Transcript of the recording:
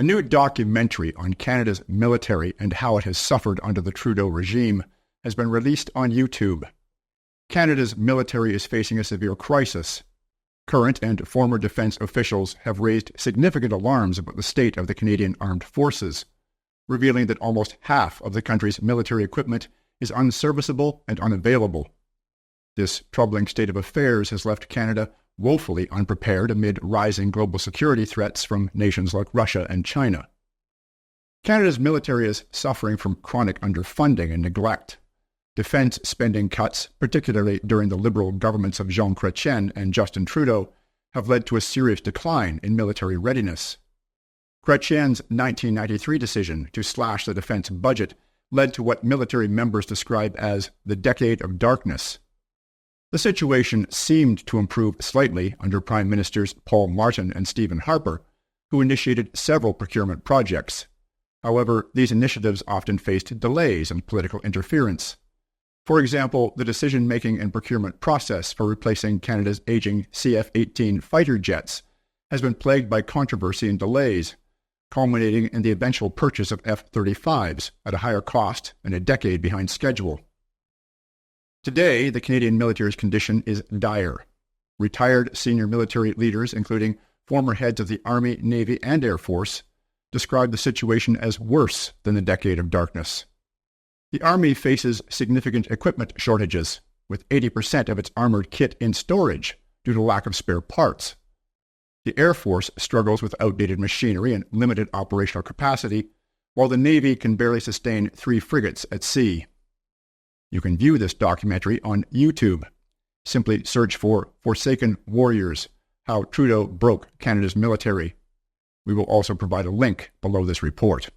A new documentary on Canada's military and how it has suffered under the Trudeau regime has been released on YouTube. Canada's military is facing a severe crisis. Current and former defense officials have raised significant alarms about the state of the Canadian Armed Forces, revealing that almost half of the country's military equipment is unserviceable and unavailable. This troubling state of affairs has left Canada woefully unprepared amid rising global security threats from nations like Russia and China. Canada's military is suffering from chronic underfunding and neglect. Defense spending cuts, particularly during the Liberal governments of Jean Chrétien and Justin Trudeau, have led to a serious decline in military readiness. Chrétien's 1993 decision to slash the defense budget led to what military members describe as the Decade of Darkness. The situation seemed to improve slightly under Prime Ministers Paul Martin and Stephen Harper, who initiated several procurement projects. However, these initiatives often faced delays and political interference. For example, the decision-making and procurement process for replacing Canada's aging CF-18 fighter jets has been plagued by controversy and delays, culminating in the eventual purchase of F-35s at a higher cost and a decade behind schedule. Today, the Canadian military's condition is dire. Retired senior military leaders, including former heads of the Army, Navy, and Air Force, describe the situation as worse than the Decade of Darkness. The Army faces significant equipment shortages, with 80% of its armored kit in storage due to lack of spare parts. The Air Force struggles with outdated machinery and limited operational capacity, while the Navy can barely sustain 3 frigates at sea. You can view this documentary on YouTube. Simply search for Forsaken Warriors, How Trudeau Broke Canada's Military. We will also provide a link below this report.